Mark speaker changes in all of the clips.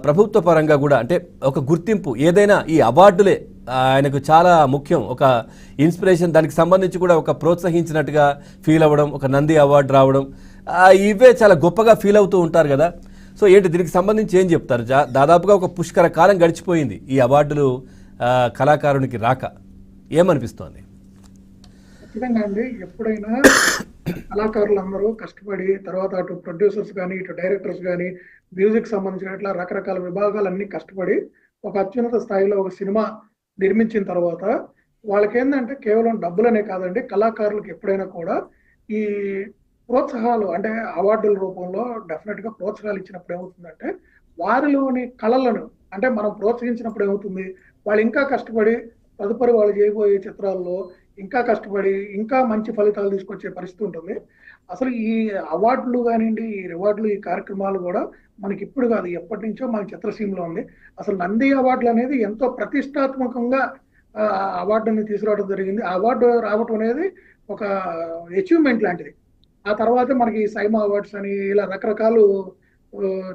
Speaker 1: ప్రభుత్వ పరంగా కూడా అంటే ఒక గుర్తింపు ఏదైనా ఈ అవార్డులే ఆయనకు చాలా ముఖ్యం, ఒక ఇన్స్పిరేషన్, దానికి సంబంధించి కూడా ఒక ప్రోత్సహించినట్టుగా ఫీల్ అవ్వడం, ఒక నంది అవార్డు రావడం, ఇవే చాలా గొప్పగా ఫీల్ అవుతూ ఉంటారు కదా. సో ఏంటి దీనికి సంబంధించి ఏం చెప్తారు? దాదాపుగా ఒక పుష్కర కాలం గడిచిపోయింది ఈ అవార్డులు కళాకారునికి రాక, ఏమనిపిస్తోంది?
Speaker 2: ఖచ్చితంగా అండి, ఎప్పుడైనా కళాకారులందరూ కష్టపడి తర్వాత అటు ప్రొడ్యూసర్స్ కానీ ఇటు డైరెక్టర్స్ కానీ మ్యూజిక్ సంబంధించిన ఇట్లా రకరకాల విభాగాలన్నీ కష్టపడి ఒక అత్యున్నత స్థాయిలో ఒక సినిమా నిర్మించిన తర్వాత వాళ్ళకి ఏంటంటే కేవలం డబ్బులనే కాదండి, కళాకారులకు ఎప్పుడైనా కూడా ఈ ప్రోత్సాహాలు అంటే అవార్డుల రూపంలో డెఫినెట్ గా ప్రోత్సాహాలు ఇచ్చినప్పుడు ఏమవుతుందంటే వారిలోని కళలను అంటే మనం ప్రోత్సహించినప్పుడు ఏమవుతుంది, వాళ్ళు ఇంకా కష్టపడి తదుపరి వాళ్ళు చేయబోయే చిత్రాల్లో ఇంకా కష్టపడి ఇంకా మంచి ఫలితాలు తీసుకొచ్చే పరిస్థితి ఉంటుంది. అసలు ఈ అవార్డులు కానివ్వండి, ఈ రివార్డులు, ఈ కార్యక్రమాలు కూడా మనకి ఇప్పుడు కాదు, ఎప్పటి నుంచో మన చిత్రసీమలో ఉంది. అసలు నంది అవార్డులు అనేది ఎంతో ప్రతిష్టాత్మకంగా అవార్డుని తీసుకురావడం జరిగింది. ఆ అవార్డు రావటం అనేది ఒక అచీవ్మెంట్ లాంటిది. ఆ తర్వాత మనకి సైమా అవార్డ్స్ అని ఇలా రకరకాలు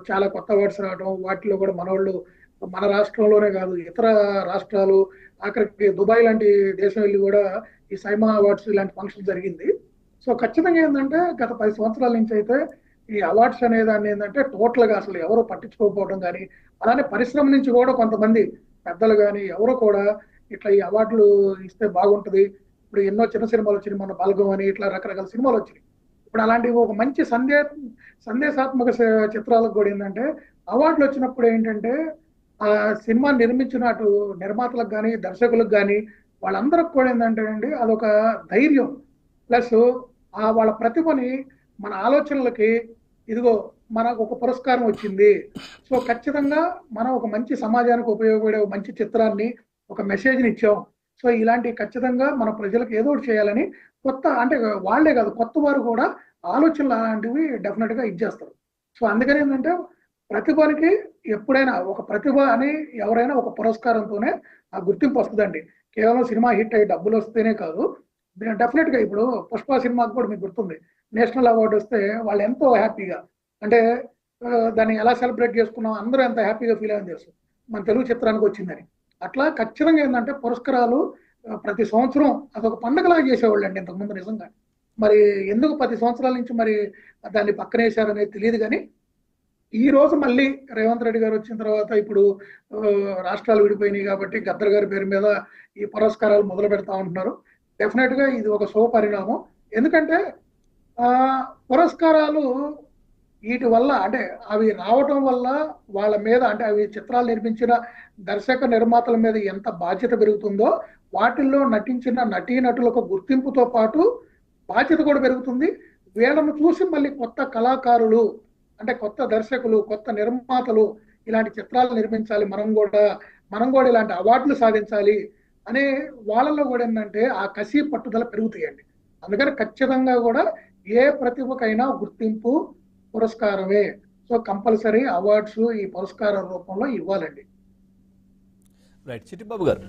Speaker 2: చాలా కొత్త అవార్డ్స్ రావడం, వాటిలో కూడా మనోళ్ళు మన రాష్ట్రంలోనే కాదు ఇతర రాష్ట్రాలు ఆఖరికి దుబాయ్ లాంటి దేశం వెళ్ళి కూడా ఈ సైమా అవార్డ్స్ ఇలాంటి ఫంక్షన్ జరిగింది. సో ఖచ్చితంగా ఏంటంటే గత 10 సంవత్సరాల నుంచి అయితే ఈ అవార్డ్స్ అనే దాన్ని ఏంటంటే టోటల్ గా అసలు ఎవరు పట్టించుకోకపోవడం కానీ, అలానే పరిశ్రమ నుంచి కూడా కొంతమంది పెద్దలు కానీ ఎవరు కూడా ఇట్లా ఈ అవార్డులు ఇస్తే బాగుంటది, ఇప్పుడు ఎన్నో చిన్న సినిమాలు వచ్చినాయి, మన బల్గం అని ఇట్లా రకరకాల సినిమాలు వచ్చినాయి. ఇప్పుడు అలాంటివి ఒక మంచి సందేశాత్మక చిత్రాలకు కూడా ఏంటంటే అవార్డులు వచ్చినప్పుడు ఏంటంటే ఆ సినిమా నిర్మించిన అటు నిర్మాతలకు కానీ దర్శకులకు కానీ వాళ్ళందరికి కూడా ఏంటంటే అండి అదొక ధైర్యం, ప్లస్ వాళ్ళ ప్రతిభని మన ఆలోచనలకి ఇదిగో మనకు ఒక పురస్కారం వచ్చింది, సో ఖచ్చితంగా మనం ఒక మంచి సమాజానికి ఉపయోగపడే ఒక మంచి చిత్రాన్ని ఒక మెసేజ్ని ఇచ్చాం, సో ఇలాంటి ఖచ్చితంగా మన ప్రజలకు ఏదో ఒకటి చేయాలని కొత్త అంటే వాళ్లే కాదు కొత్త వారు కూడా ఆలోచనలు అలాంటివి డెఫినెట్ గా ఇచ్చేస్తారు. సో అందుకని ఏంటంటే ప్రతిభకి ఎప్పుడైనా ఒక ప్రతిభ అని ఎవరైనా ఒక పురస్కారంతోనే ఆ గుర్తింపు వస్తుందండి. కేవలం సినిమా హిట్ అయ్యి డబ్బులు వస్తేనే కాదు, డెఫినెట్ గా ఇప్పుడు పుష్ప సినిమాకి కూడా మీకు గుర్తుంది, నేషనల్ అవార్డు వస్తే వాళ్ళు ఎంతో హ్యాపీగా అంటే దాన్ని ఎలా సెలబ్రేట్ చేసుకున్నాం, అందరూ ఎంత హ్యాపీగా ఫీల్ అయ్యింది తెలుసు మన తెలుగు చిత్రానికి వచ్చిందని. అట్లా ఖచ్చితంగా ఏంటంటే పురస్కారాలు ప్రతి సంవత్సరం అదొక పండగలాగా చేసేవాళ్ళు అండి ఇంతకుముందు. నిజంగా మరి ఎందుకు 10 సంవత్సరాల నుంచి మరి దాన్ని పక్కనేసారనేది తెలియదు. కానీ ఈ రోజు మళ్ళీ రేవంత్ రెడ్డి గారు వచ్చిన తర్వాత ఇప్పుడు రాష్ట్రాలు విడిపోయినాయి కాబట్టి గద్దర్ గారి పేరు మీద ఈ పురస్కారాలు మొదలు పెడతా ఉంటున్నారు. డెఫినెట్ గా ఇది ఒక శుభ పరిణామం. ఎందుకంటే పురస్కారాలు వీటి వల్ల అంటే అవి రావటం వల్ల వాళ్ళ మీద అంటే అవి చిత్రాలు నిర్మించిన దర్శక నిర్మాతల మీద ఎంత బాధ్యత పెరుగుతుందో వాటిల్లో నటించిన నటీనటులకు గుర్తింపుతో పాటు బాధ్యత కూడా పెరుగుతుంది. వీళ్ళను చూసి మళ్ళీ కొత్త కళాకారులు అంటే కొత్త దర్శకులు కొత్త నిర్మాతలు ఇలాంటి చిత్రాలు నిర్మించాలి, మనం కూడా ఇలాంటి అవార్డులు సాధించాలి అనే వాళ్ళలో కూడా ఏంటంటే ఆ కసి పట్టుదల పెరుగుతాయండి. అందుకని ఖచ్చితంగా కూడా ఏ ప్రతిభకైనా గుర్తింపు పురస్కారమే. సో కంపల్సరీ అవార్డ్స్ ఈ పురస్కార రూపంలో ఇవ్వాలండి.
Speaker 1: రైట్, చిట్టిబాబు గారు.